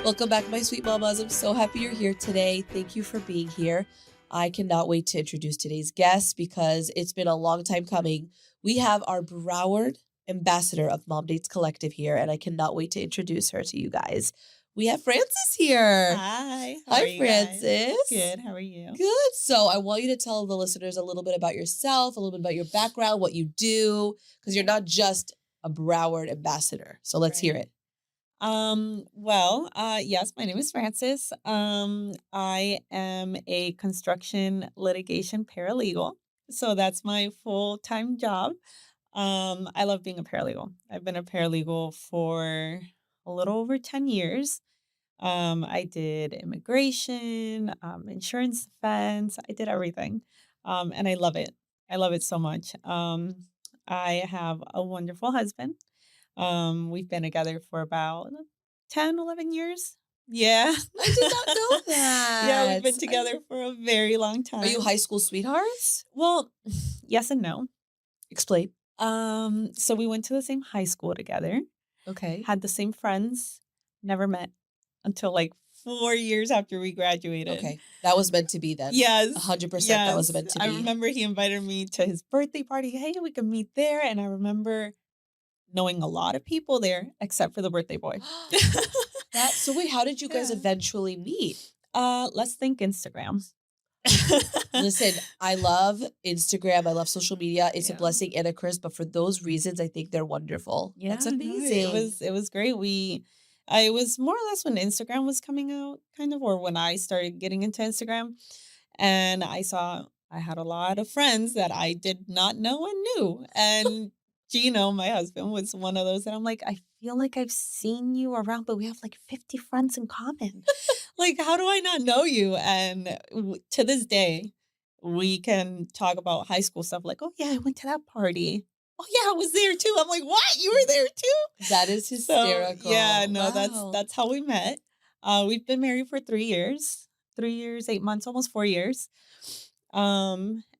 Welcome back, my sweet mamas. I'm so happy you're here today. Thank you for being here. I cannot wait to introduce today's guest because it's been a long time coming. We have our Broward Ambassador of Mom Dates Collective here, and I cannot wait to introduce her to you guys. We have Frances here. Hi. How Hi, are you Frances. guys? Good. How are you? Good. So I want you to tell the listeners a little bit about yourself, a little bit about your background, what you do, because you're not just a Broward Ambassador. So let's hear it. Yes, my name is Frances. I am a construction litigation paralegal. So that's my full-time job. I love being a paralegal. I've been a paralegal for a little over 10 years. I did immigration, insurance defense. I did everything. And I love it. I love it so much. I have a wonderful husband. We've been together for about 10, 11 years. Yeah. I did not know that. Yeah, we've been together for a very long time. Are you high school sweethearts? Well, yes and no. Explain. So we went to the same high school together, Okay. had the same friends, never met until like 4 years after we graduated. Okay. That was meant to be then. Yes. 100% that was meant to be. I remember he invited me to his birthday party. Hey, we can meet there. And I remember knowing a lot of people there except for the birthday boy. So wait, how did you guys eventually meet? Let's think Instagram. Listen, I love Instagram. I love social media. It's a blessing and a curse, but for those reasons, I think they're wonderful. Yeah, that's amazing. It was great. I was more or less when Instagram was coming out, kind of, or when I started getting into Instagram, and I saw I had a lot of friends that I did not know and knew, and Gino, my husband, was one of those that I'm like, I feel like I've seen you around, but we have like 50 friends in common. Like, how do I not know you? And to this day, we can talk about high school stuff like, oh, yeah, I went to that party. Oh, yeah, I was there too. I'm like, what? You were there too? That is hysterical. So, yeah, no, that's how we met. We've been married for 3 years, 3 years, 8 months, almost 4 years.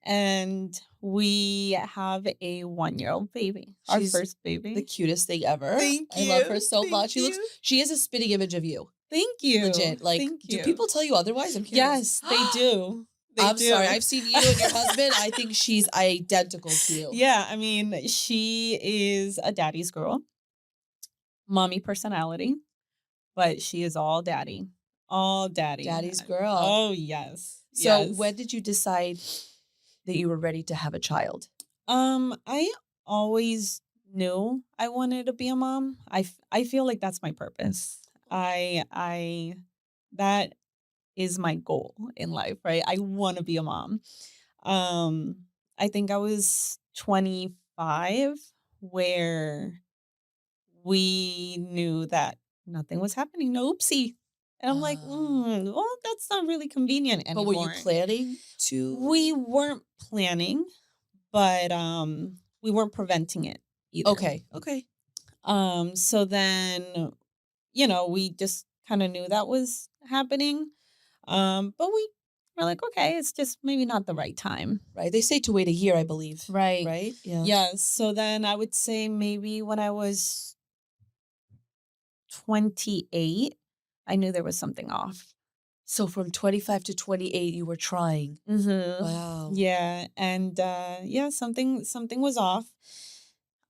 And we have a 1-year-old baby, our first baby. The cutest thing ever. Thank you. I love her so much. She is a spitting image of you. Thank you. Legit. Like, do people tell you otherwise? I'm curious. Yes, they do. I'm sorry. I've seen you and your husband. I think she's identical to you. Yeah, I mean, she is a daddy's girl, mommy personality, but she is all daddy. All daddy. Daddy's girl. Oh, yes. So when did you decide that you were ready to have a child? I always knew I wanted to be a mom. I feel like that's my purpose. That is my goal in life, right? I want to be a mom. I think I was 25 where we knew that nothing was happening. No oopsie. And I'm like, well, that's not really convenient anymore. But were you planning to? We weren't planning, but we weren't preventing it either. Okay. So then, we just kind of knew that was happening. But we were like, okay, it's just maybe not the right time. Right. They say to wait a year, I believe. Right. Right? Yeah. Yes. So then I would say maybe when I was 28, I knew there was something off. So from 25 to 28, you were trying. Mm-hmm. Wow. Yeah. And something was off.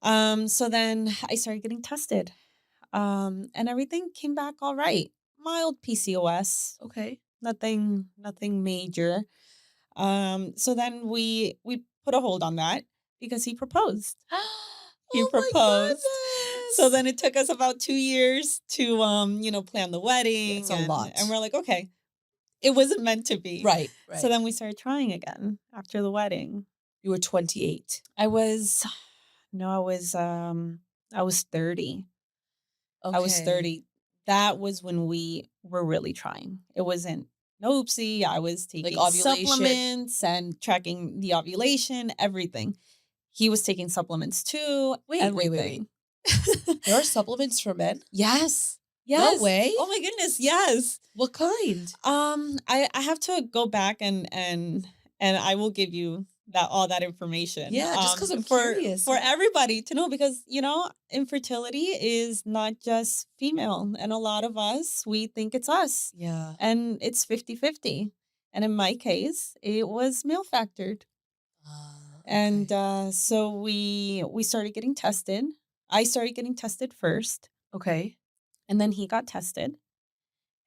So then I started getting tested. And everything came back all right. Mild PCOS. Okay. Nothing major. So then we put a hold on that because he proposed. He proposed. My goodness. So then it took us about 2 years to plan the wedding. It's a lot. And we're like, okay, it wasn't meant to be. Right. So then we started trying again after the wedding. You were 28. I was 30. Okay. I was 30. That was when we were really trying. It wasn't no oopsie. I was taking supplements and tracking the ovulation, everything. He was taking supplements too. Wait. There are supplements for men? Yes. No way. Oh my goodness, yes. What kind? I have to go back and I will give you that all that information. Yeah, just because I'm curious. For Yeah. everybody to know, because infertility is not just female, and a lot of us, we think it's us, Yeah. and it's 50-50. And in my case, it was male factored. And Okay. so we started getting tested. I started getting tested first, Okay. and then he got tested.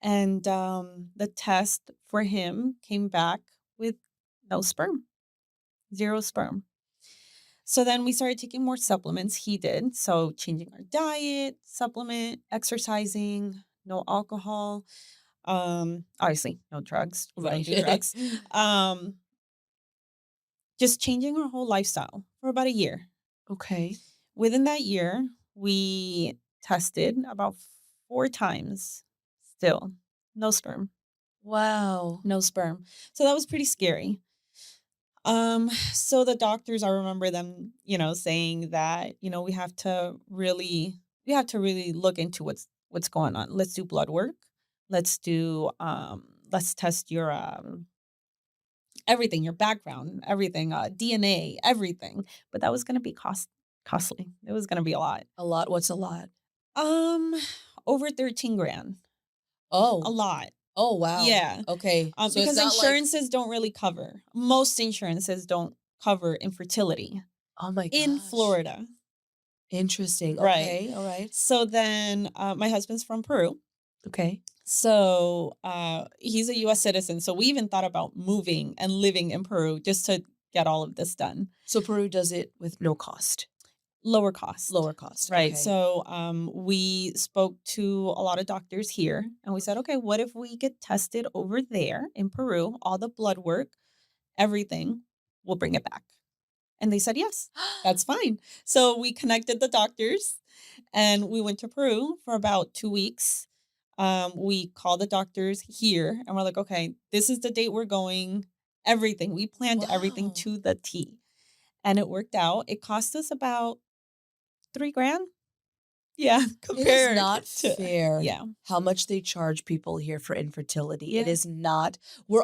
And the test for him came back with no sperm, zero sperm. So then we started taking more supplements. He did. So changing our diet, supplement, exercising, no alcohol, obviously no drugs. We don't Right. do drugs. Um, just changing our whole lifestyle for about a year. Okay. Within that year, we tested about 4 times. Still, no sperm, Wow. no sperm. So that was pretty scary. So the doctors, I remember them, saying that, we have to really look into what's going on. Let's do blood work. Let's test your everything, your background, everything, DNA, everything. But that was gonna be costly. It was gonna be a lot. A lot. What's a lot? Um, over 13 grand. A Oh. lot. Oh, wow. Yeah. Okay. So it's Because not like, insurances don't really cover. Most insurances don't cover infertility oh my in gosh. Florida. Interesting. Right. Okay. All right. So then my husband's from Peru. Okay. So he's a US citizen. So we even thought about moving and living in Peru just to get all of this done. So Peru does it with no cost. Lower cost. Lower cost. Right. Okay. So we spoke to a lot of doctors here and we said, okay, what if we get tested over there in Peru, all the blood work, everything, we'll bring it back. And they said, yes, that's fine. So we connected the doctors and we went to Peru for about 2 weeks. We called the doctors here and we're like, okay, this is the date we're going. Everything. We planned everything Wow. to the T. And it worked out. It cost us about 3 grand. Yeah, It is compared not to, fair yeah. how much they charge people here for infertility. It Yeah. is not. We're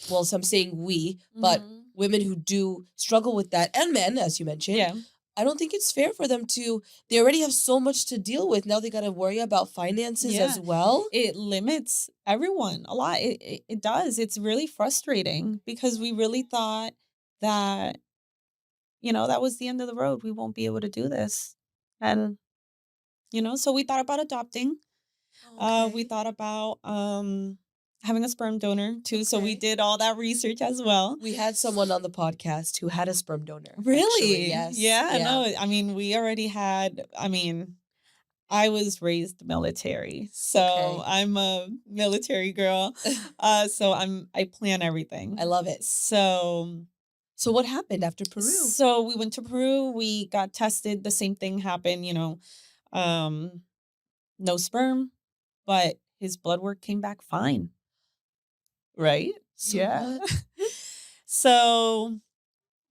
well, so I'm saying we, but Mhm. women who do struggle with that, and men, as you mentioned, Yeah. I don't think it's fair for them to. They already have so much to deal with. Now they got to worry about finances Yeah. as well. It limits everyone a lot. It does. It's really frustrating because we really thought that, that was the end of the road. We won't be able to do this. And, so we thought about adopting. We Okay. thought about having a sperm donor too. So we Okay. did all that research as well. We had someone on the podcast who had a sperm donor. Actually, Really? yes. Yeah, Yeah. no, I mean, we already had, I was raised military, so Okay. I'm a military girl. So I plan I everything. love it. So So what happened after Peru? so we went to Peru, we got tested, the same thing happened, um, no sperm, but his blood work came back fine. Right? So Yeah. what? So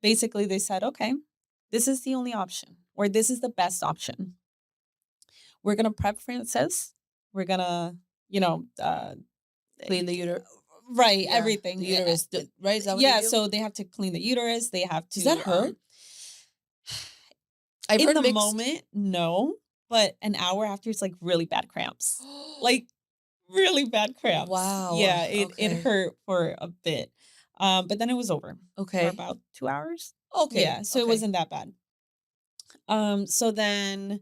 basically they said, okay, this is the only option, or this is the best option. We're gonna prep Francis. We're gonna, you know, Clean the uterus. right, Yeah, everything. the uterus. Right? Is that what they Yeah, do? so they have to clean the uterus. They have Does that to hurt? I've in heard the mixed. moment, no, but an hour after it's like really bad cramps. Like really bad cramps. Wow. Yeah, it Okay. hurt for a bit. But then it was over for Okay. about 2 hours. Okay. Yeah, so it Okay. wasn't that bad. So then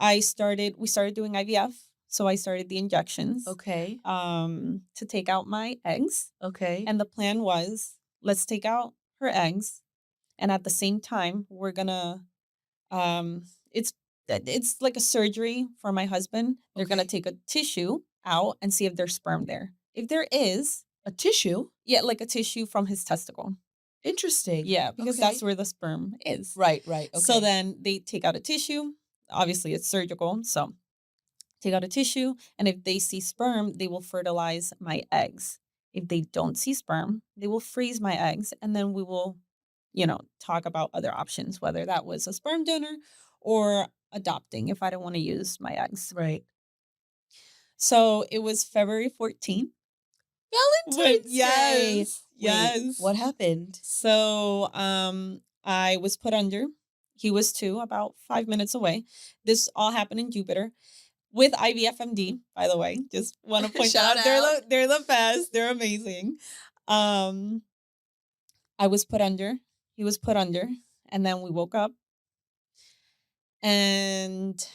we started doing IVF. So I started the injections Okay. to take out my eggs. Okay. And the plan was, let's take out her eggs. And at the same time, we're gonna um it's like a surgery for my husband. They're gonna Okay. take a tissue out and see if there's sperm there. If there is, A tissue. yeah, like a tissue from his testicle. Interesting. Yeah, because that's Okay. where the sperm is. Right. Right. So Okay. then they take out a tissue. Obviously, it's surgical. So take out a tissue. And if they see sperm, they will fertilize my eggs. If they don't see sperm, they will freeze my eggs. And then we will, talk about other options, whether that was a sperm donor or adopting if I don't want to use my eggs. Right. So it was February 14th. Valentine's Day. Yes. Yes. What happened? So, I was put under. He was 2, about 5 minutes away. This all happened in Jupiter with IVF MD, by the way. Just want to point Shout out out. they're the best. They're amazing. Um, I was put under. He was put under, and then we woke up and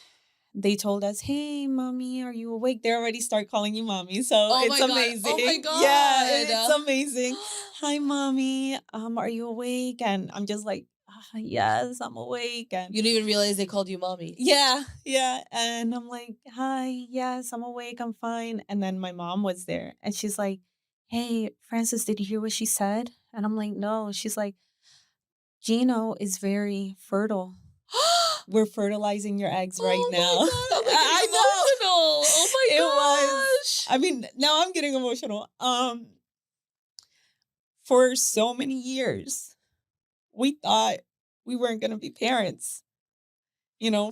they told us, "Hey, mommy, are you awake?" They already start calling you mommy, so Oh it's my God. amazing. Oh my Yeah, it's God. amazing. Hi, mommy. Are you awake? And I'm just like, yes, I'm awake. And You didn't even realize they called you mommy. yeah, yeah. And I'm like, hi, yes, I'm awake. I'm fine. And then my mom was there, and she's like, "Hey, Francis, did you hear what she said?" And I'm like, "No." She's like, "Gino is very fertile. We're fertilizing your eggs right Oh now." my God. I'm like getting I emotional. know. Oh my It was. gosh. I mean, now I'm getting emotional. For so many years, we thought we weren't going to be parents.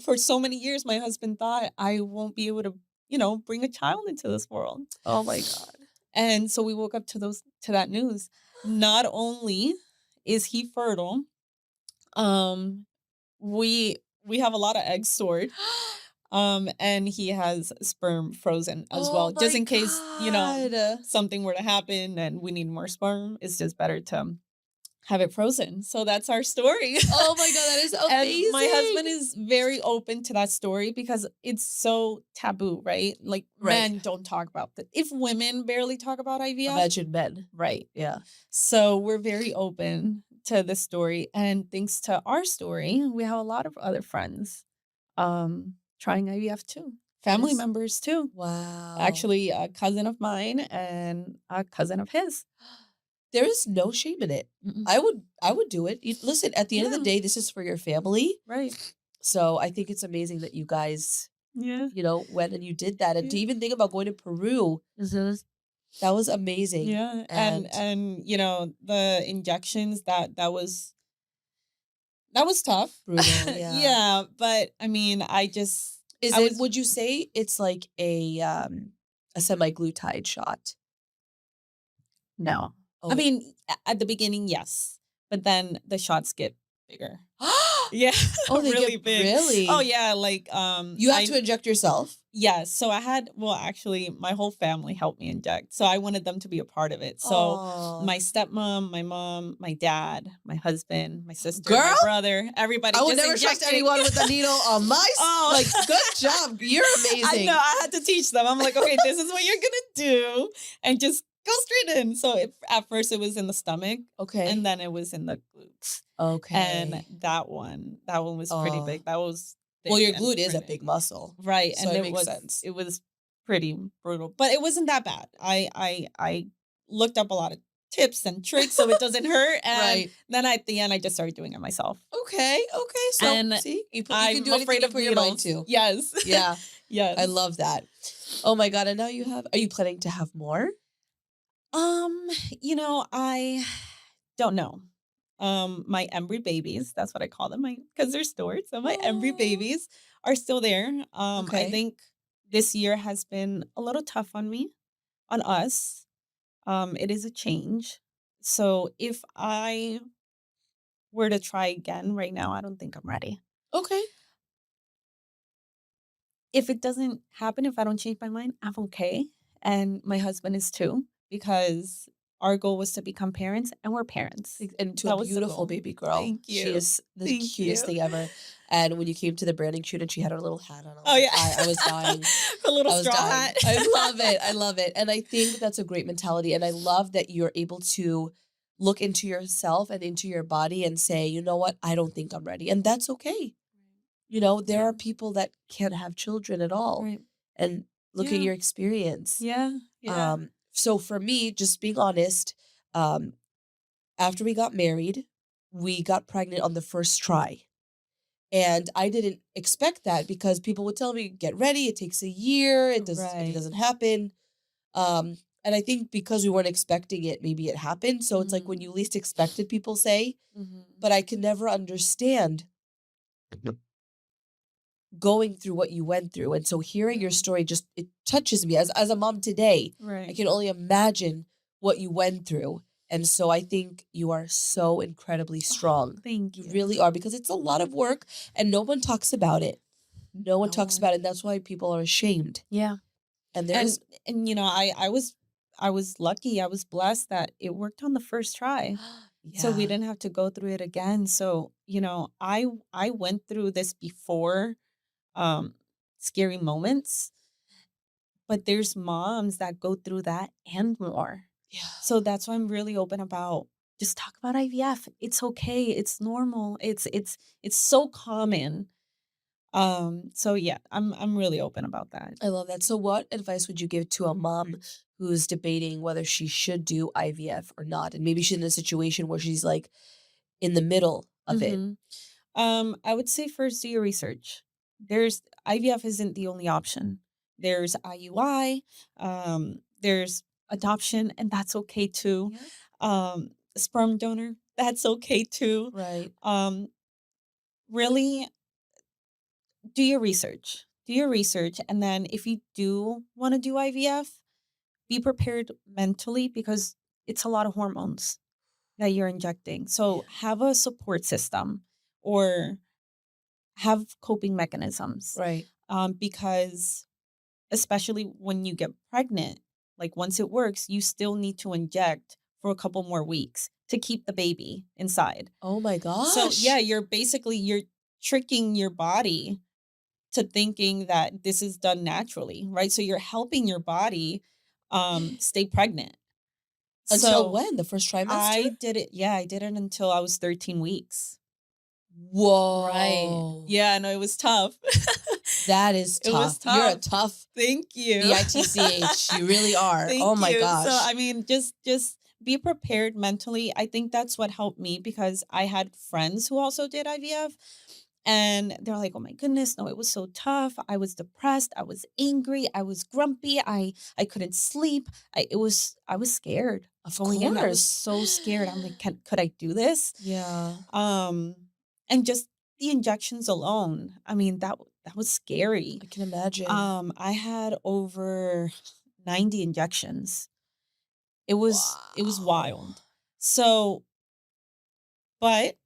For so many years, my husband thought I won't be able to, bring a child into this world. Oh my God. And so we woke up to that news. Not only is he fertile, um, we have a lot of eggs stored. And he has sperm frozen as Oh well, just my in case, God. something were to happen and we need more sperm. It's just better to have it frozen. So that's our story. Oh my God, that is And my husband amazing. is very open to that story because it's so taboo, right? Like Right. men don't talk about that. If women barely talk about IVF, Imagine men. right. Yeah. So we're very open to this story. And thanks to our story, we have a lot of other friends trying IVF too. Family Yes. members too. Wow. Actually, a cousin of mine and a cousin of his. There is no shame in it. Mm-mm. I would do it. Listen, at the end of the Yeah. day, this is for your family. Right. So I think it's amazing that you guys, Yeah. went and you did that. And to Yeah. even think about going to Peru, that was amazing. Yeah. And the injections that was tough. Brutal, yeah. Yeah, but I mean, Would you say it's like a semi-glutide shot? no. Oh. I mean, at the beginning, yes. But then the shots get bigger. Yeah. Oh, they really get big. really? Oh yeah, like You have to inject yourself? yes. So actually my whole family helped me inject. So I wanted them to be a part of it. So Aw. my stepmom, my mom, my dad, my husband, my sister, Girl, my brother, everybody. I would just never trust injecting. anyone with a needle on my Oh. like, good job. You're amazing. I know. I had to teach them. I'm like, okay, this is what you're gonna do, and just go straight in. So at first it was in the stomach, Okay. and then it was in the glutes. Okay. And that one was pretty Oh. big. That was Well, your thick and glute is a pretty. big muscle. Right, So and it it makes was sense. it was pretty brutal, but it wasn't that bad. I looked up a lot of tips and tricks so it doesn't hurt, and Right. then at the end I just started doing it myself. Okay. So And see, you I'm can do anything afraid you of put your mind needles. to. Yes. Yeah. Yes. I love that. Oh my God. And now are you planning to have more? I don't know. My embryo babies, that's what I call them, because they're stored. So my embryo Aw. babies are still there. Okay. I think this year has been a little tough on us. It is a change. So if I were to try again right now, I don't think I'm ready. Okay. If it doesn't happen, if I don't change my mind, I'm okay. And my husband is too, because our goal was to become parents, and we're parents. And to That a was the beautiful goal. baby girl. Thank you. She is the Thank cutest you. thing ever. And when you came to the branding shoot and she had her little hat on, Oh yeah, I was dying. a little I was straw dying. hat. I love it. I love it. And I think that's a great mentality. And I love that you're able to look into yourself and into your body and say, you know what? I don't think I'm ready. And that's okay. There are people that can't have children at all. Right. And look at Yeah. your experience. Yeah. Yeah. So for me, just being honest, after we got married, we got pregnant on the first try. And I didn't expect that because people would tell me, get ready, it takes a year, it Right. doesn't happen. And I think because we weren't expecting it, maybe it happened. So it's like when you least expected, people say, but I could never understand going through what you went through. And so hearing your story it touches me as a mom today. Right. I can only imagine what you went through. And so I think you are so incredibly Oh, strong. thank You you. really are, because it's a lot of work and no one talks about it. No one No talks about one. it. And that's why people are ashamed. Yeah. And there And is, and I was lucky. I was blessed that it worked on the first try. So we yeah, didn't have to go through it again. So, I went through this before um scary moments, but there's moms that go through that and more. yeah. So that's why I'm really open about just talk about IVF. It's okay. It's normal. It's so common. So yeah, I'm really open about that. I love that. So, what advice would you give to a mom who's debating whether she should do IVF or not? And maybe she's in a situation where she's like in the middle of it. Mhm. I would say first do your research. There's IVF isn't the only option. There's IUI, there's adoption, and that's okay too. Yeah. Sperm donor, that's okay too. Right. Um, really do your research. Do your research. And then if you do want to do IVF, be prepared mentally because it's a lot of hormones that you're injecting. Yeah. So have a support system or have coping mechanisms, Right. because especially when you get pregnant, like once it works, you still need to inject for a couple more weeks to keep the baby inside. Oh my So yeah, gosh. you're tricking your body to thinking that this is done naturally, right? So you're helping your body stay pregnant. Until So when? The first trimester? I did it, yeah, I did it until I was 13 weeks. Right. Whoa. Yeah, no, it was tough. That is It was tough. You're a tough. tough Thank you. bitch. You really are. Oh Thank my you. So gosh. I mean, just be prepared mentally. I think that's what helped me because I had friends who also did IVF and they're like, "Oh my goodness, no, it was so tough. I was depressed, I was angry, I was grumpy, I couldn't sleep. I was scared Of going in. I was course. so scared. I'm like, could I do this?" Yeah, Um and just the injections alone. I mean, that was scary. I can imagine. I had over 90 injections. It was Wow. wild. So, but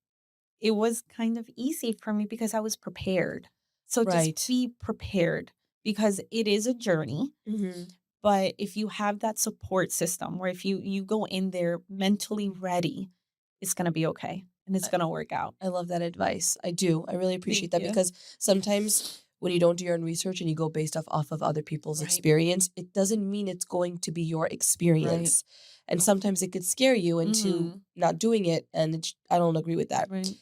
it was kind of easy for me because I was prepared. So just Right. be prepared because it is a journey, Mhm. but if you have that support system where if you go in there mentally ready, it's going to be okay and it's I going to work out. I love that advice. I do. I really appreciate Thank that, you. because sometimes when you don't do your own research and you go based off of other people's Right. experience, it doesn't mean it's going to be your Right. experience. And sometimes it could scare you into Mhm. not doing it, and I don't agree with that. Right.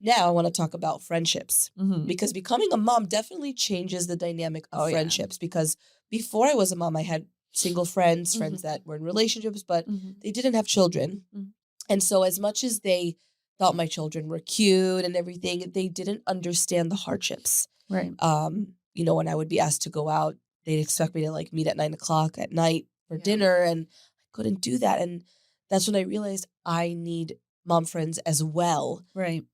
Now I want to talk about friendships, Mhm. because becoming a mom definitely changes the dynamic of Oh yeah. friendships, because before I was a mom, I had single friends, friends Mhm. that were in relationships, but Mhm. they didn't have children. Mhm. And so, as much as they thought my children were cute and everything, they didn't understand the hardships. Right. When I would be asked to go out, they'd expect me to like meet at 9 o'clock at night for Yeah. dinner, and I couldn't do that. And that's when I realized I need mom friends as well, Right.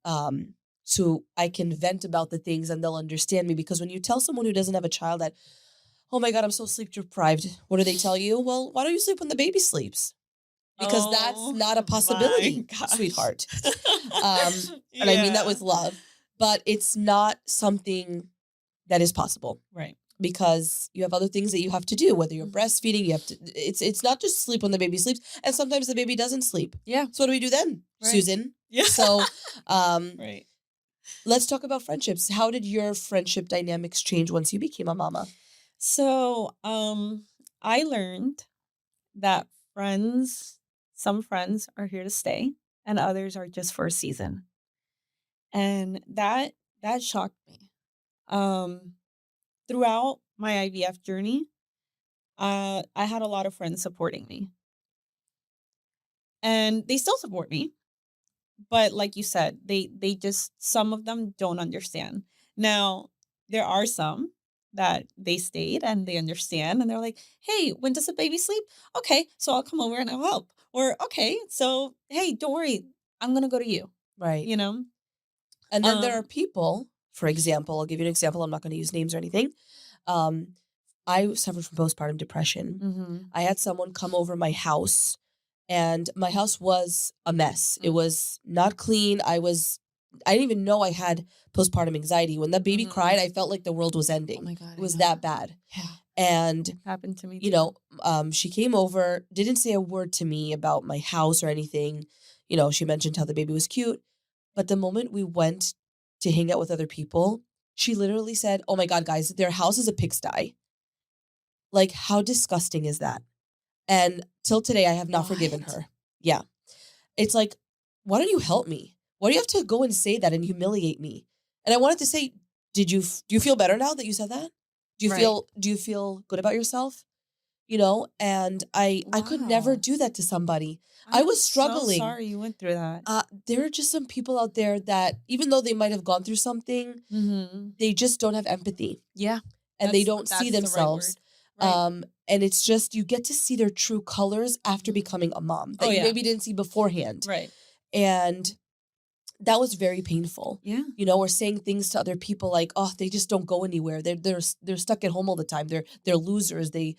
so I can vent about the things and they'll understand me. Because when you tell someone who doesn't have a child that, oh my God, I'm so sleep deprived, what do they tell you? Well, why don't you sleep when the baby sleeps? Because that's Oh not a my possibility, gosh. sweetheart. And I mean that Yeah. with love, but it's not something that is possible, Right. because you have other things that you have to do, whether you're Mhm. breastfeeding, you have to, it's not just sleep when the baby sleeps, and sometimes the baby doesn't sleep. Yeah. So what do we do then, Right. Susan? Yeah. So um Right. let's talk about friendships. How did your friendship dynamics change once you became a mama? So, I learned that some friends are here to stay and others are just for a season. And that shocked me. Um, Throughout my IVF journey, I had a lot of friends supporting me. And they still support me. But like you said, they just some of them don't understand. Now, there are some that they stayed and they understand and they're like, "Hey, when does the baby sleep? Okay, so I'll come over and I'll help." Or, "Okay, so hey, don't worry, I'm gonna go to you." Right. You know? And then there are Um, people, for example, I'll give you an example. I'm not going to use names or anything. Um, I suffered from postpartum depression. mhm. I had someone come over my house and my house was a mess. It Mm. was not clean. I didn't even know I had postpartum anxiety. When that baby cried, I felt like the world was Oh ending. my God, It I was know. that bad. Yeah. And, Happened to me you too. know, she came over, didn't say a word to me about my house or anything. You know, she mentioned how the baby was cute. But the moment we went to hang out with other people, she literally said, "Oh my God, guys, their house is a pigsty." Like, how disgusting is that? And till today, I have not forgiven What? her. Yeah. It's like, why don't you help me? Why do you have to go and say that and humiliate me? And I wanted to say, do you feel better now that you said that? Right. Do you feel good about yourself? You know, and I could never Wow. do that to somebody. I I am was so struggling. sorry you went through that. There are just some people out there that even though they might have gone through something, Mhm. they just don't have empathy Yeah. and they don't see That's the right themselves. word. Right. And it's just you get to see their true colors after Mhm. becoming a mom Oh, that you yeah. maybe didn't see beforehand. Right. And that was very painful. Yeah. You know, or saying things to other people like, "Oh, they just don't go anywhere. They're stuck at home all the time. They're losers. They."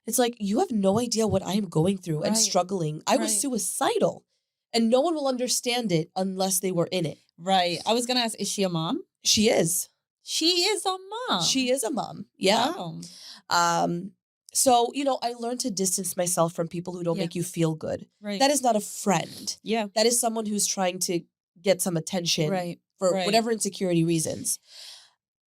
It's like you have no idea what I am going through and Right. struggling. I was Right. suicidal, and no one will understand it unless they were in it. Right. I was gonna ask, is she a mom? She is. She is a She mom. is a mom. Yeah. Wow. Um, so, you know, I learned to distance myself from people who don't Yeah. make you feel good. Right. That is not a friend. Yeah. That is someone who's trying to get some attention Right. for Right. whatever insecurity reasons.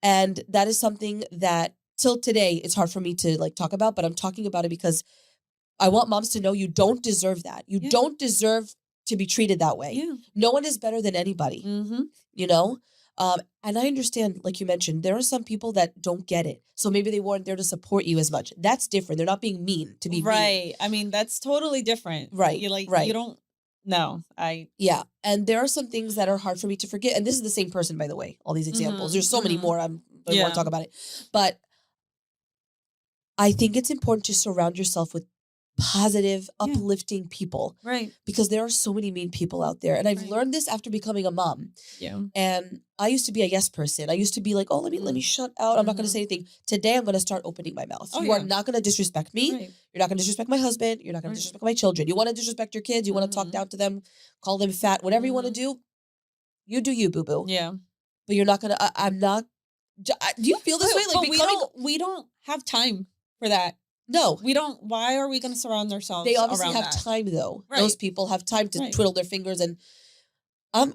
And that is something that till today it's hard for me to like talk about, but I'm talking about it because I want moms to know you don't deserve that. You Yeah. don't deserve to be treated that way. Yeah. No one is better than anybody, Mhm. you know? And I understand, like you mentioned, there are some people that don't get it. So maybe they weren't there to support you as much. That's different. They're not being mean to be mean. Right. I mean, that's totally different. Right, You like you right. don't no. Yeah. And there are some things that are hard for me to forget. And this is the same person, by the way, all these examples. Mhm. There's so many Mhm. more. I don't want to Yeah. talk about it. But I think it's important to surround yourself with positive, Yeah. uplifting people Right. because there are so many mean people out there. And I've Right. learned this after becoming a mom. Yeah. And I used to be a yes person. I used to be like, "Oh, let me Mm. shut out. I'm not going to Mhm. say anything." Today, I'm going to start opening my mouth. Oh, You are yeah. not going to disrespect me. Right. You're not going to disrespect my husband. You're not going to Right. disrespect my children. You want to disrespect your kids. You want to talk Mhm. down to them, call them fat, whatever you want to Mhm. do. You do you, boo boo. Yeah. But you're not going to. I'm not. Do you feel this way? Like But becoming. we don't have time for that. No, We don't why are we gonna surround they ourselves obviously around have that? time though. Those Right. people have time to Right. twiddle their fingers and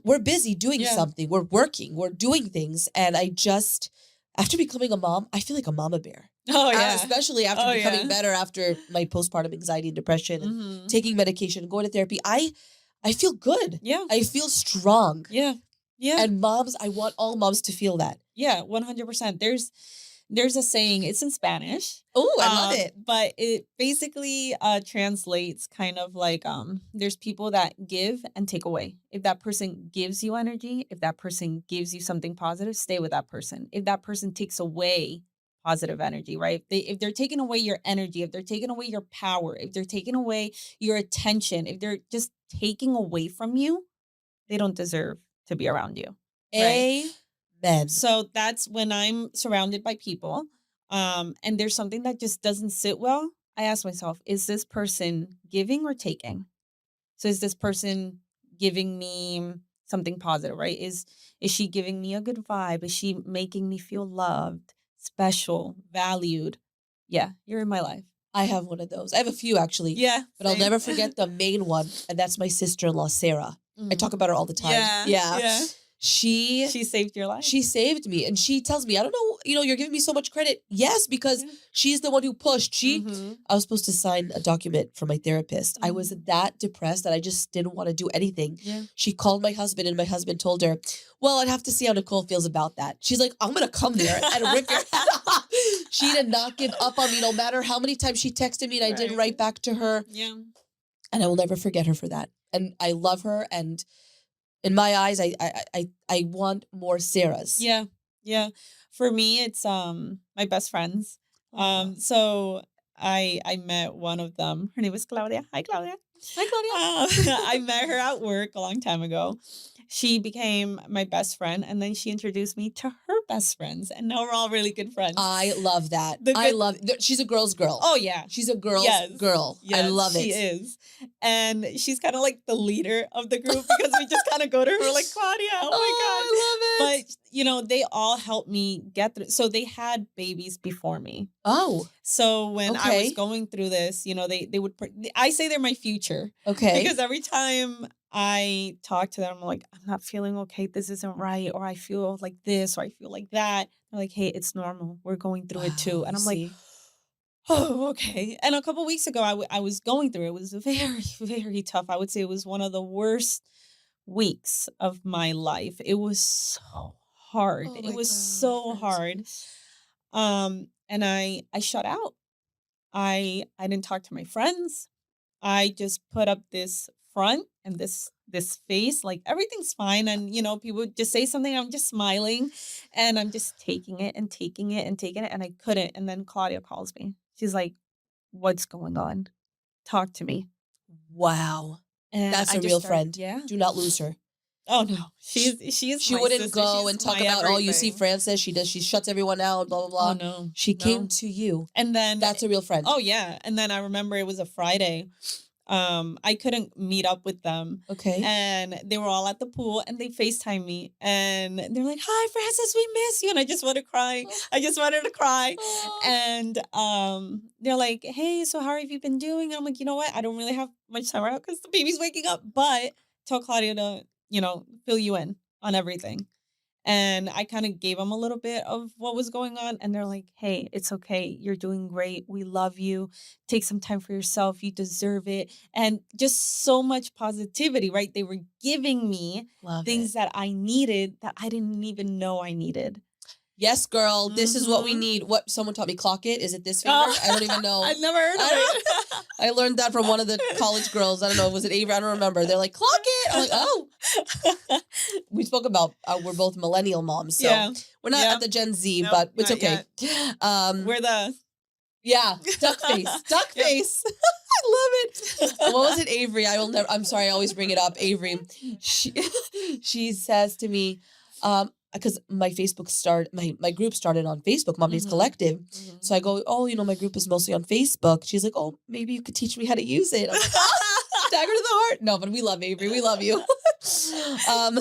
we're busy doing Yeah. something. We're working. We're doing things. And I just, after becoming a mom, I feel like a mama bear. Oh, yeah. Especially after Oh, becoming yeah. better after my postpartum anxiety and depression and Mhm. taking medication and going to therapy. I feel good. Yeah. I feel strong. Yeah. Yeah. And moms, I want all moms to feel that. Yeah, 100%. There's a saying, it's in Spanish. Oh, I love it. But it basically translates kind of like there's people that give and take away. If that person gives you energy, if that person gives you something positive, stay with that person. If that person takes away positive energy, right? If they're taking away your energy, if they're taking away your power, if they're taking away your attention, if they're just taking away from you, they don't deserve to be around you. Right? Amen. So that's when I'm surrounded by people, and there's something that just doesn't sit well. I ask myself, is this person giving or taking? So is this person giving me something positive, right? Is she giving me a good vibe? Is she making me feel loved, special, valued? Yeah, you're in my life. I have one of those. I have a few actually, Yeah, but I'll same. never forget the main one. And that's my sister-in-law, Sarah. I Mhm. talk about her all the time. Yeah, Yeah. yeah. She She saved your life. she saved me and she tells me, I don't know, you're giving me so much credit. Yes, because Yeah. she's the one who pushed. Mhm. I was supposed to sign a document for my therapist. I was Mhm. that depressed that I just didn't want to do anything. Yeah. She called my husband and my husband told her, well, I'd have to see how Nicole feels about that. She's like, I'm going to come there and rip your head off. She did not give up on me no matter how many times she texted me and I didn't Right. write back to her. Yeah. And I will never forget her for that. And I love her. And in my eyes, I want more Sarahs. Yeah. Yeah. For me, it's my best friends. Aw. So I met one of them. Her name was Claudia. Hi, Claudia. Hi, Claudia. I met her at work a long time ago. She became my best friend, and then she introduced me to her best friends, and now we're all really good friends. I love that. The I good love she's a girl's girl. Oh, yeah. She's a girl's Yes. girl. I Yes, love she it. is. And she's kinda like the leader of the group because we just kinda go to her, we're like, "Claudia, oh my I love god." it. But, they all helped me get through so they had babies before me. Oh, So when I was okay. going through this, they would I say they're my future Okay. because every time I talk to them, I'm like, "I'm not feeling okay. This isn't right," or "I feel like this," or "I feel like that." They're like, "Hey, it's normal. We're going through it Wow, too." And you I'm like, see? "Oh, okay." And a couple weeks ago, I was going through it. It was very, very tough. I would say it was one of the worst weeks of my life. It was so hard. Oh It my was God, so hard. Francis. And I shut out. I didn't talk to my friends. I just put up this front and this face like everything's fine, and people would just say something, I'm just smiling, and I'm just taking it and taking it and taking it, and I couldn't. And then Claudia calls me. She's like, "What's going on? Talk to me." Wow. And That's I a just real start, friend. yeah. Do not lose her. Oh no. Sh- She's She my wouldn't sister. go She's and talk my about, oh, you see everything. Frances, she shuts everyone out, blah, blah, Oh blah. no. She came No. to you. And then That's a real friend. oh yeah. And then I remember it was a Friday. I couldn't meet up with them. Okay. And they were all at the pool and they FaceTime me and they're like, "Hi Frances, we miss you." And I just wanted to cry. I just wanted to cry. Oh. And they're like, "Hey, so how have you been doing?" And I'm like, "You know what? I don't really have much time right now because the baby's waking up, but tell Claudia to, fill you in on everything." And I kind of gave them a little bit of what was going on. And they're like, "Hey, it's okay. You're doing great. We love you. Take some time for yourself. You deserve it." And just so much positivity, right? They were giving me Love it. things that I needed that I didn't even know I needed. Yes, girl, this is what we Mhm. need. What someone taught me, clock it. Is it this finger? Oh, I don't even know. I've never heard of I it. don't I learned that from one of the college girls. I don't know. Was it Avery? I don't remember. They're like, clock it. I'm like, oh. We spoke about we're both millennial moms, so Yeah. we're not at Yep. the Gen Z, Nope, but it's not okay. yet. Um, We're the yeah, duck face, duck Yep. face. I love it. What was it, Avery? I will never. I'm sorry, I always bring it up. Avery, she she says to me, because my group started on Facebook, Mom Days Mhm. Collective. Mhm. So I go, oh, my group is mostly on Facebook. She's like, oh, maybe you could teach me how to use it. I'm like, dagger to the heart. No, but we love Avery. We love you. um,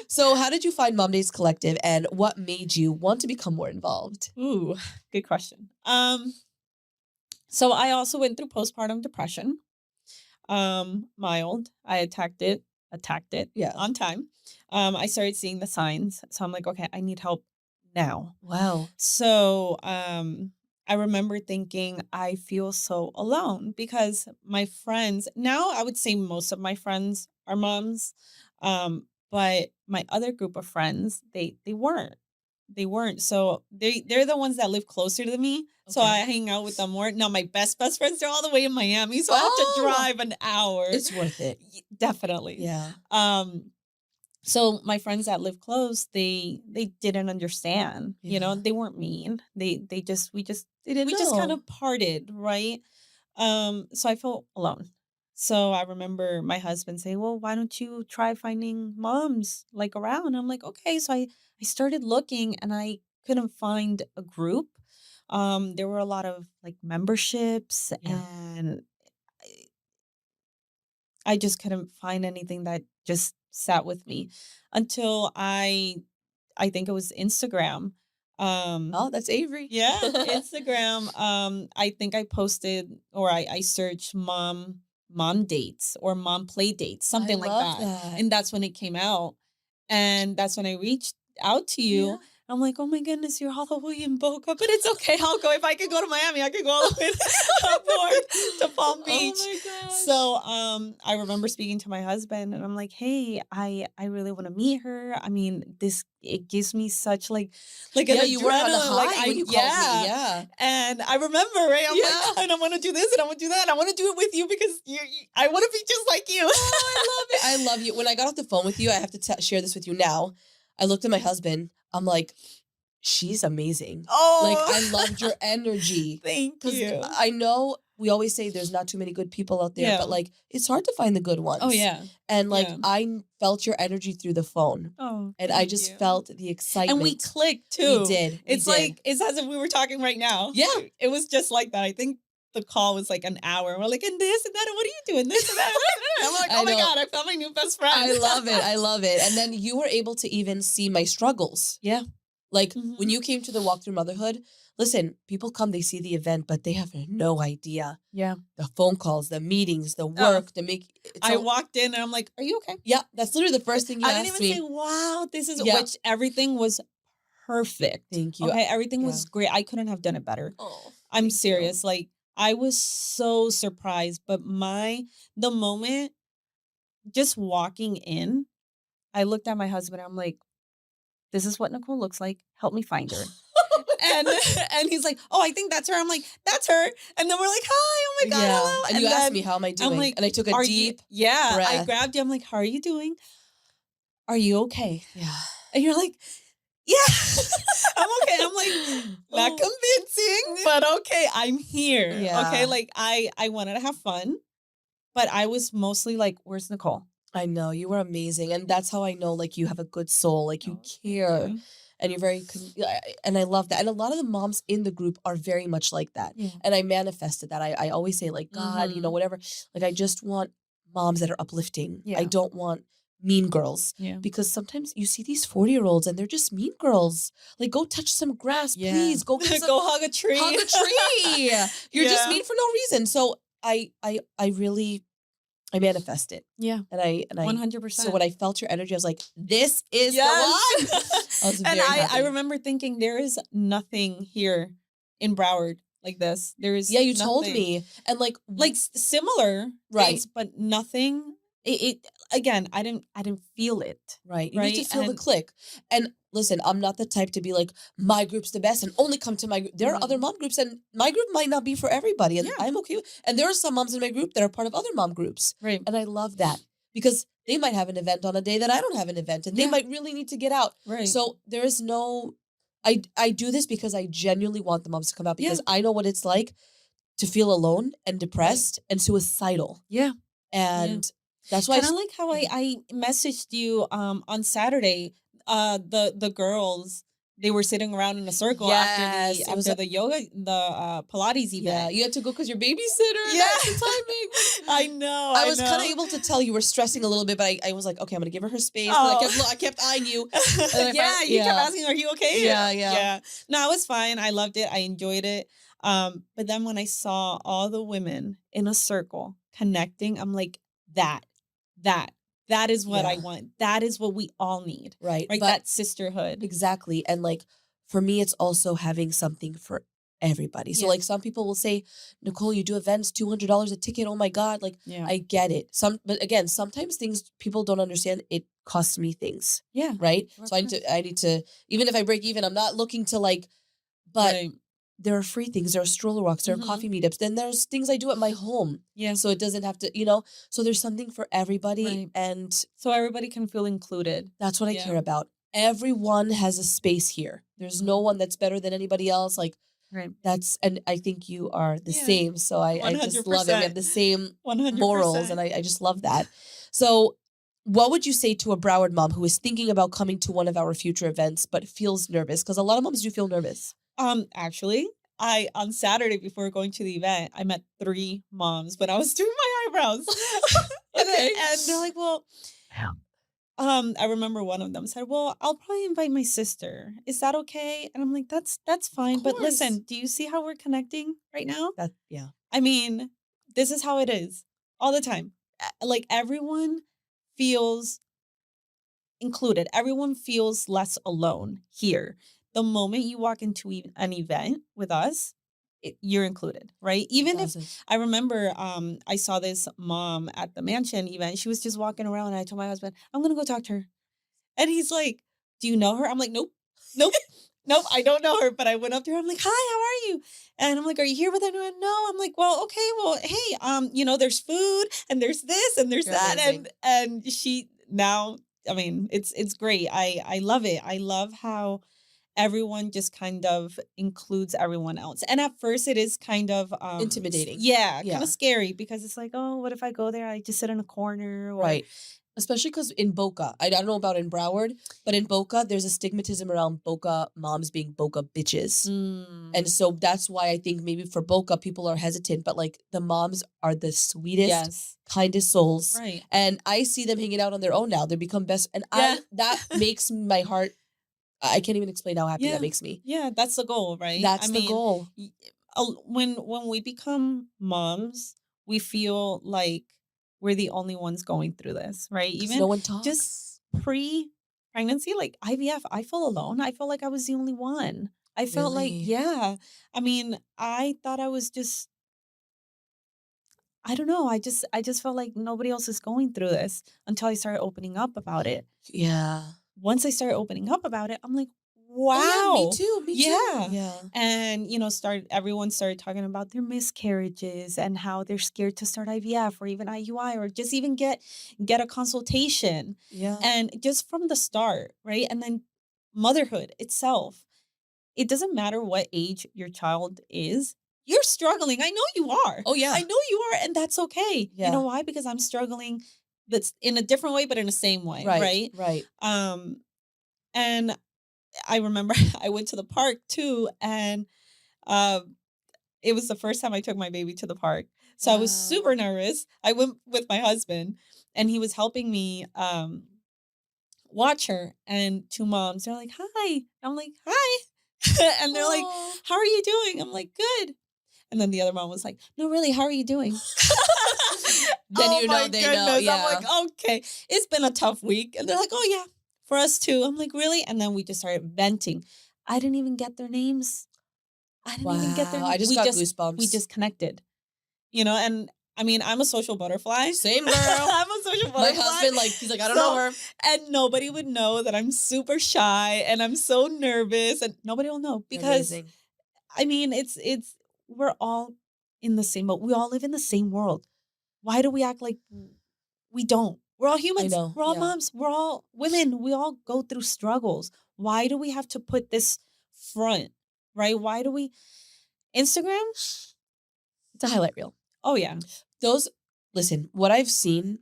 so how did you find Mom Days Collective, and what made you want to become more involved? Ooh, good question. So I also went through postpartum depression. Mild. I attacked it Yeah. on time. I started seeing the signs. So I'm like, okay, I need help now. Wow. So I remember thinking I feel so alone because my friends, now I would say most of my friends are moms. But my other group of friends, they weren't. They weren't. So they're the ones that live closer to me. So Okay. I hang out with them more. Now my best friends, they're all the way in Miami. So I have to Oh, drive an hour. it's worth it. Definitely. Yeah. So my friends that live close, they didn't understand. Yeah. They weren't mean. They just They didn't we just kind know. of parted, right? So I felt alone. So I remember my husband saying, "Well, why don't you try finding moms like around?" I'm like, "Okay." So I started looking and I couldn't find a group. There were a lot of like memberships Yeah. and I just couldn't find anything that just sat with me until I think it was Instagram. Oh, that's Avery. Yeah, Instagram. I think I posted or I searched mom dates or mom play dates, I something like love that. that. And that's when it came out. And that's when I reached out to Yeah. you. I'm like, "Oh my goodness, you're all the way in Boca, but it's okay. I'll go. If I could go to Miami, I could go all the way up north to Palm Beach." Oh my gosh. So I remember speaking to my husband and I'm like, "Hey, I really want to meet her. I mean, this it gives me such like an Yeah, you were on a adrenaline. Like high I when you called me. yeah." Yeah. And I remember, right? I'm Yeah. like, "And I want to do this and I want to do that. And I want to do it with you because I want to be just like you." Oh, I love it. I love you. When I got off the phone with you, I have to share this with you now. I looked at my husband. I'm like, she's amazing. Like, Oh, I loved your energy. thank Because you. I know we always say there's not too many good people out there, Yeah. but like it's hard to find the good Oh, ones. yeah. And like Yeah. I felt your energy through the phone. Oh, And I thank just you. felt the And we excitement. clicked We too. did. We It's did. like it's as if we were talking right now. Yeah. It was just like that. I think the call was like an hour. We're like, and this and that, and what are you doing? This and that. I'm like, I oh my know. God, I found my new best friend. I love it. I love it. And then you were able to even see my struggles. Yeah. Like Mhm. when you came to the walkthrough motherhood, listen, people come, they see the event, but they have no idea. Yeah. The phone calls, the meetings, the work, I walked in and I'm like, are you okay? Yeah, that's literally the first thing you I didn't asked even me. say, wow, this is Yeah. which everything was perfect. Thank you. Okay. Everything Yeah. was great. I couldn't have done it better. Oh, I'm thank you. serious. Like I was so surprised, but the moment just walking in, I looked at my husband and I'm like, this is what Nicole looks like. Help me find her. And and he's like, oh, I think that's her. I'm like, that's her. And then we're like, hi, oh my God, Yeah. hello. And you asked then me, how am I doing? I'm like, And I took a are deep you, yeah, I breath. grabbed you. I'm like, how are you doing? Are you okay? Yeah. And you're like, yeah, I'm okay. I'm like, not Oh. convincing, but okay, I'm here. Yeah. Okay. Like I wanted to have fun, but I was mostly like, where's Nicole? I know, you were amazing, and that's how I know, like, you have a good soul, like, you Oh, thank care, you. and you're very and I love that, and a lot of the moms in the group are very much like that, Yeah. and I manifested that. I always say, like, God, Mhm. whatever, like, I just want moms that are uplifting. I Yeah. don't want mean girls, Yeah. because sometimes you see these 40-year-olds, and they're just mean girls. Like, go touch some grass, Yeah. please, go get some Go hug a tree. hug a tree. You're just Yeah. mean for no reason, so I really I manifest it. Yeah. And I 100%. so when I felt your energy, I was like, this is Yes. the one. I was And very I happy. remember thinking there is nothing here in Broward like this. There is Yeah, you told nothing. me. And like Similar Right. things, but nothing. It again, I didn't feel it. right. You need to Right. feel the And click. And listen, I'm not the type to be like, my group's the best and only come to my group. There are other mom groups and my group might not be for everybody. And Yeah. I'm okay with and there are some moms in my group that are part of other mom groups. right. And I love that because they might have an event on a day that I don't have an event and they Yeah. might really need to get out. Right. So there is no I do this because I genuinely want the moms to come out because Yeah. I know what it's like to feel alone and depressed and suicidal. Yeah. And that's why Kind of like how I messaged you on Saturday. The girls, they were sitting around in a circle Yes, it was after the yoga, the Pilates event. yeah, you had to go because your babysitter. Yeah. That's the timing. I know. I was kind know. of able to tell you were stressing a little bit, but I was like, okay, I'm gonna give her her space. But Oh. I kept eyeing you. And Yeah, you kept asking, "Are you okay?" Yeah, yeah. Yeah. No, it was fine. I loved it. I enjoyed it. But then when I saw all the women in a circle connecting, I'm like, that, that is what I Yeah. want. That is what we all need. Right. Right? But That sisterhood. exactly. And like for me, it's also having something for everybody. So Yeah. like some people will say, Nicole, you do events, $200 a ticket. Oh my God. Like Yeah. I get it. But again, sometimes things people don't understand. It costs me things. Yeah. Right. Of So I need to, even if I break even, I'm not looking to like, but Right. there are free things. There are stroller walks. There are Mhm. coffee meetups. Then there's things I do at my home. Yeah. So it doesn't have to, so there's something for everybody. Right. And So everybody can feel included. that's what I Yeah. care about. Everyone has a space here. There's no Mhm. one that's better than anybody else. Like Right. and I think you are the Yeah. same. So I just love it. We have the same 100%. morals and I just love that. So what would you say to a Broward mom who is thinking about coming to one of our future events but feels nervous? Because a lot of moms do feel nervous. Actually, I on Saturday before going to the event, I met 3 moms when I was doing my eyebrows. Okay. And they're like, well, I remember one of them said, well, I'll probably invite my sister. Is that okay? And I'm like, that's fine. But course. listen, do you see how we're connecting right now? Yeah. I mean, this is how it is all the time. Like everyone feels included. Everyone feels less alone here. The moment you walk into an event with us, you're included, right? Even if I remember, I saw this mom at the mansion event. She was just walking around, and I told my husband, "I'm gonna go talk to her." And he's like, "Do you know her?" I'm like, "Nope, nope, nope. I don't know her." But I went up to her. I'm like, "Hi, how are you?" And I'm like, "Are you here with anyone?" No. I'm like, "Well, okay. Well, hey, there's food and there's this and there's You're that." amazing. And she now, I mean, it's great. I love it. I love how everyone just kind of includes everyone else. And at first it is kind of Intimidating. yeah, kind Yeah. of scary because it's like, oh, what if I go there? I just sit in a corner or Right. Especially because in Boca, I don't know about in Broward, but in Boca, there's a stigmatism around Boca moms being Boca bitches. And so that's why I think maybe for Boca, people are hesitant, but like the moms are the sweetest, yes. kindest souls. Right. And I see them hanging out on their own now. They become best. And Yeah. that makes my heart, I can't even explain how happy Yeah. that makes me. Yeah, that's the goal, right? That's the goal. When we become moms, we feel like we're the only ones going through this, right? Because Even no one just talks. pre-pregnancy, like IVF, I felt alone. I felt like I was the only one. I felt like, Really? yeah. I mean, I thought I was just I don't know. I just felt like nobody else is going through this until I started opening up about it. Yeah. Once I started opening up about it, I'm like, Oh, yeah, me wow. too. Me too. Yeah. Yeah. And, everyone started talking about their miscarriages and how they're scared to start IVF or even IUI or just even get a consultation. Yeah. And just from the start, right? And then motherhood itself, it doesn't matter what age your child is. You're struggling. I know you are. Oh, yeah. I know you are. And that's okay. You know Yeah. why? Because I'm struggling that's in a different way, but in the same way. Right. Right. Right. And I remember I went to the park too, and um, it was the first time I took my baby to the park. So I was Wow. super nervous. I went with my husband, and he was helping me watch her. And two moms, they're like, "Hi." I'm like, "Hi," and they're like, Oh. "How are you doing?" I'm like, "Good." And then the other mom was like, "No, really, how are you doing?" Then Oh you know my they know. goodness. Yeah. I'm like, okay, it's been a tough week. And they're like, oh yeah, for us too. I'm like, really? And then we just started venting. I didn't even get their names. I didn't even get their Wow. I name. just We got just we goosebumps. just connected. And I mean, I'm a social butterfly. Same girl. I'm a social My butterfly. husband, like, he's like, I don't know her. And nobody would know that I'm super shy and I'm so nervous and nobody will know You're because amazing. I mean, it's we're all in the same boat. We all live in the same world. Why do we act like we don't? We're all I humans. know. We're all Yeah. moms. We're all women. We all go through struggles. Why do we have to put this front? Right? Why do we Instagram? It's a highlight reel. Oh yeah. Listen, what I've seen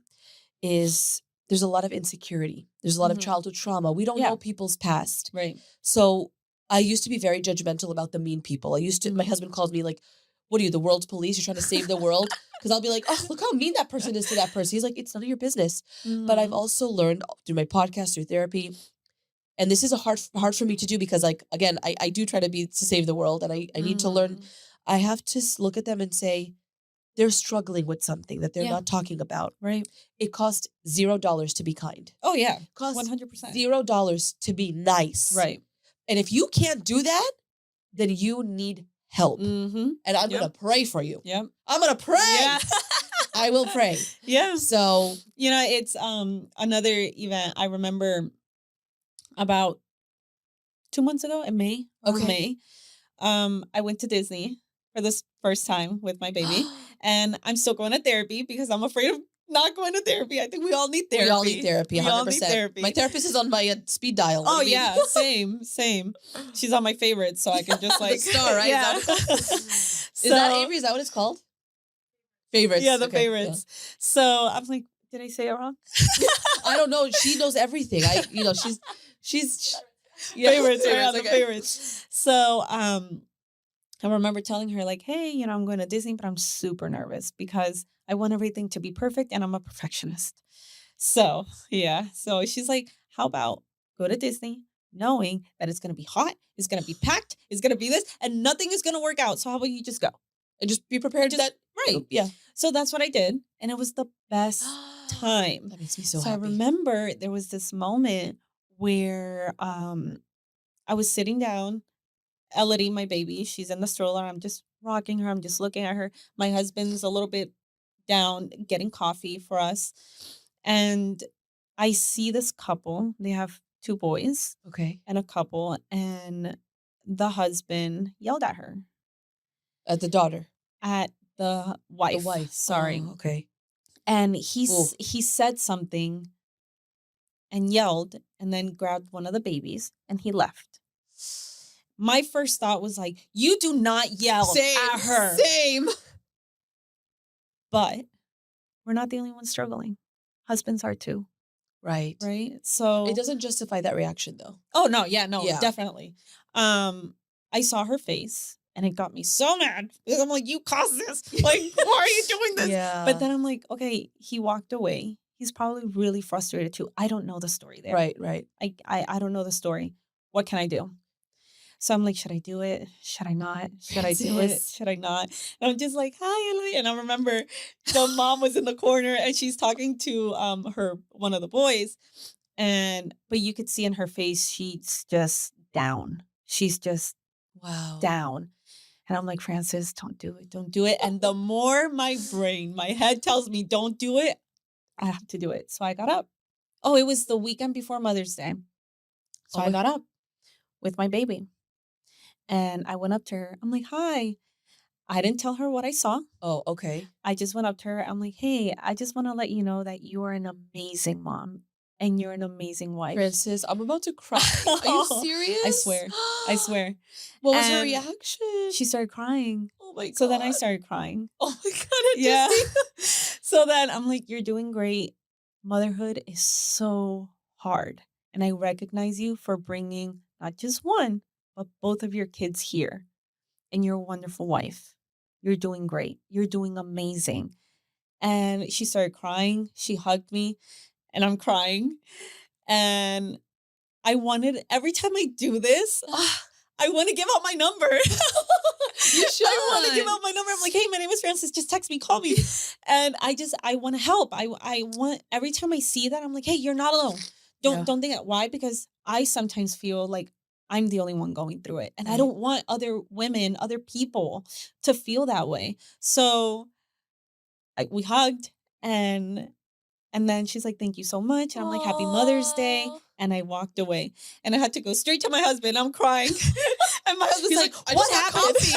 is there's a lot of insecurity. There's a lot of Mhm. childhood trauma. We don't Yeah. know people's past. Right. So I used to be very judgmental about the mean people. My husband calls me like, what are you, the world's police? You're trying to save the world? Because I'll be like, oh, look how mean that person is to that person. He's like, it's none of your business. But I've Mhm. also learned through my podcast, through therapy, and this is a hard for me to do because like, again, I do try to be to save the world and I need to learn. Mhm. I have to look at them and say, they're struggling with something that they're Yeah. not talking about. Right. It costs $0 to be kind. Oh yeah. It costs 100%. $0 to be nice. Right. And if you can't do that, then you need help. Mm-hmm. And I'm Yep. gonna pray for you. Yep. I'm gonna pray. Yeah. I will pray. Yeah. So It's another event I remember about 2 months ago in May. Around Okay. May. I went to Disney for this first time with my baby. And I'm still going to therapy because I'm afraid of not going to therapy. I think we all need therapy. we all need therapy. 100%. We all need therapy. My therapist is on my speed dial. What Oh do you mean? yeah, same. She's on my favorites, so I can just The like star, right? Yeah. Is that Avery? Is that what it's called? Favorites. Yeah, the Okay, favorites. So I'm like, did I say it wrong? I don't know. She knows everything. She's Favorites, right? The okay. favorites. So I remember telling her like, hey, I'm going to Disney, but I'm super nervous because I want everything to be perfect and I'm a perfectionist. So yeah. So she's like, how about go to Disney knowing that it's going to be hot, it's going to be packed, it's going to be this, and nothing is going to work out. So how about you just go? And just be prepared Just, that right. Yeah. So that's what I did. And it was the best time. That makes me so So happy. I remember there was this moment where I was sitting down, Elodie, my baby, she's in the stroller. I'm just rocking her. I'm just looking at her. My husband's a little bit down getting coffee for us. And I see this couple. They have two boys Okay. and a couple. And the husband yelled at her, At the daughter. at the wife. The wife. Sorry. Oh, okay. And Ooh. he said something and yelled and then grabbed one of the babies and he left. My first thought was like, you do not yell at her. Same. But we're not the only ones struggling. Husbands are too, Right. right? It So, doesn't justify that reaction though. oh no, yeah, no, Yeah. definitely. I saw her face and it got me so mad because I'm like, you caused this. Like, why are you doing this? Yeah. But then I'm like, okay, he walked away. He's probably really frustrated too. I don't know the story there. Right. I don't know the story. What can I do? So I'm like, should I do it? Should I not? Should I do it? Francis. Should I not? And I'm just like, hi, Emily. And I remember the mom was in the corner and she's talking to one of the boys. But you could see in her face, she's just down. She's just Wow. down. And I'm like, Francis, don't do it. Don't do it. And the more my head tells me don't do it, I have to do it. So I got up. Oh, it was the weekend before Mother's Day. So Oh I my- got up with my baby. And I went up to her. I'm like, hi. I didn't tell her what I saw. Oh, okay. I just went up to her. I'm like, hey, I just want to let you know that you are an amazing mom and you're an amazing wife. Francis, I'm about to cry. Are you serious? I swear. I swear. What was her And reaction? She started crying. Oh my God. So then I started crying. Oh my God. Yeah. So then I'm like, you're doing great. Motherhood is so hard. And I recognize you for bringing not just one, but both of your kids here. And you're a wonderful wife. You're doing great. You're doing amazing. And she started crying. She hugged me and I'm crying. And every time I do this, I want to give out my number. You should. I want to give out my number. I'm like, hey, my name is Francis. Just text me, call me. And I want to help. I want, every time I see that, I'm like, hey, you're not alone. Don't think that. Why? Because I sometimes feel like I'm the only one going through it. And I don't want other women, other people to feel that way. So we hugged and then she's like, thank you so much. And I'm like, happy Mother's Day. Aw. And I walked away. And I had to go straight to my husband. I'm crying. And my husband's like, I what just got happened? coffee.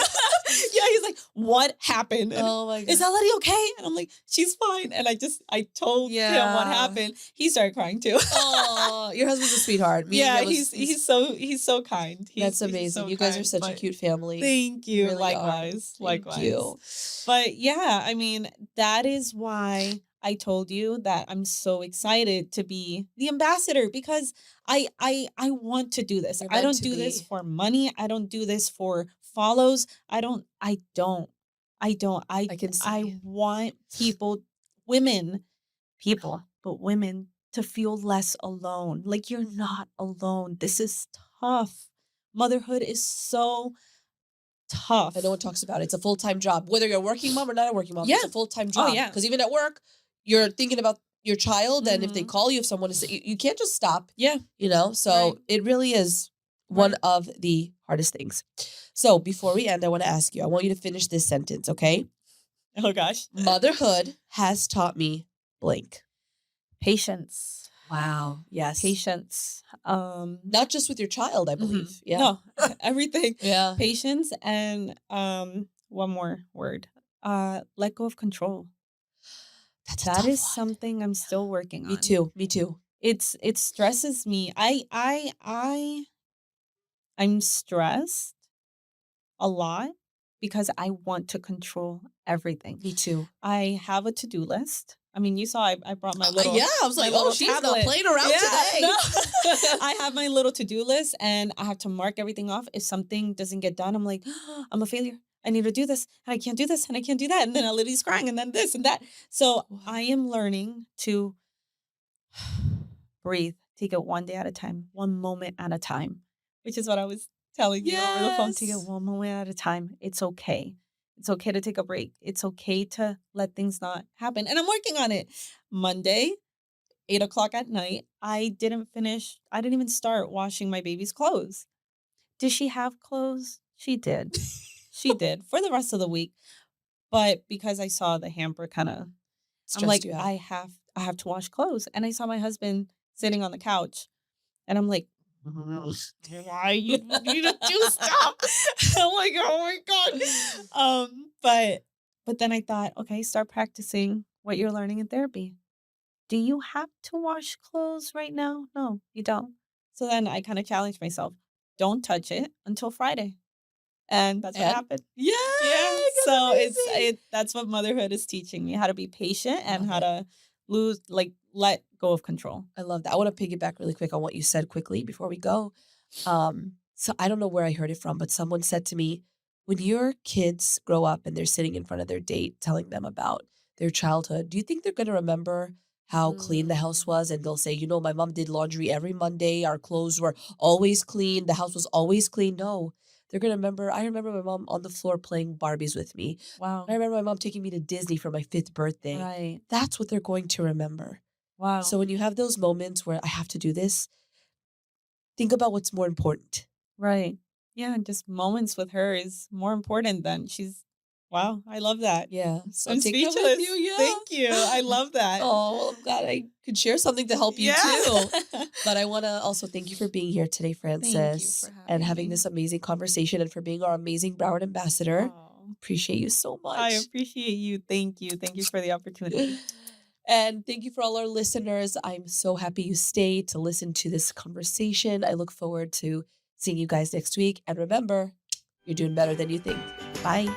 Yeah, he's like, what happened? And, Oh my God. is Elodie okay? And I'm like, she's fine. And I told him what happened. He started crying too. Oh, your husband's a sweetheart. Yeah, he's so kind. That's amazing. So you guys are kind, such a but cute family. Thank you. You really Likewise. are. Thank Likewise. you. But yeah, I mean, that is why I told you that I'm so excited to be the ambassador because I want to do this. You're I meant don't to do this be. for money. I don't do this for follows. I can see. I want women to feel less alone. Like you're not alone. This is tough. Motherhood is so tough. No one talks about it. It's a full-time job. Whether you're a working mom or not a working mom, Yeah. it's a full-time job. Oh, yeah. Because even at work, you're thinking about your child, and if they Mhm. call you, if someone is, you can't just stop. Yeah. You know? So Right. it really is one of the hardest things. So before we end, I want to ask you, I want you to finish this sentence, okay? Oh gosh. Motherhood has taught me blank. Patience. Wow. Yes. Patience. Not just with your child, I believe. Yeah. No, everything. Yeah. Patience and one more word. Let go of control. That's a That tough is one. something I'm still working on. Me too. Me too. It stresses me. I'm stressed a lot because I want to control everything. Me too. I have a to-do list. I mean, you saw I brought my little Yeah, I was my like, little oh, she's not tablet. playing around today. No. I have my little to-do list and I have to mark everything off. If something doesn't get done, I'm like, I'm a failure. I need to do this and I can't do this and I can't do that. And then Olivia's crying and then this and that. So Wow. I am learning to breathe, take it one day at a time, one moment at a time, which is what I was telling you over the phone. Take it Yes. one moment at a time. It's okay. It's okay to take a break. It's okay to let things not happen. And I'm working on it. Monday, 8:00 at night, I didn't even start washing my baby's clothes. Did she have clothes? She did. She did for the rest of the week. But because I saw the hamper kind of, I'm Stressed like, you out. I have to wash clothes. And I saw my husband sitting on the couch and I'm like, why you need to do stuff? I'm like, oh my God. But then I thought, okay, start practicing what you're learning in therapy. Do you have to wash clothes right now? No, you don't. So then I kind of challenged myself. don't touch it until Friday. And that's what And happened. yay! Yeah, That's so amazing. that's what motherhood is teaching me, how to be patient and Love how it. to let go of control. I love that. I want to piggyback really quick on what you said quickly before we go. So I don't know where I heard it from, but someone said to me, when your kids grow up and they're sitting in front of their date telling them about their childhood, do you think they're going to remember how clean the house Mm. was? And they'll say, my mom did laundry every Monday. Our clothes were always clean. The house was always clean. No, they're going to remember. I remember my mom on the floor playing Barbies with me. I Wow. remember my mom taking me to Disney for my fifth birthday. Right. That's what they're going to remember. Wow. So when you have those moments where I have to do this, think about what's more important. Right. Yeah, and just moments with her is more important than wow, I love that. Yeah, so I'm take that with you, speechless. yeah. Thank you. I love that. Oh, well, I'm glad I could share something to help you Yeah. too. But I wanna also thank you for being here today, Thank you Frances, for and having having me. this amazing conversation and for being our amazing Broward Ambassador. Oh, Appreciate you so I much. appreciate you. Thank you. Thank you for the opportunity. And thank you for all our listeners. I'm so happy you stayed to listen to this conversation. I look forward to seeing you guys next week. And remember, you're doing better than you think. Bye.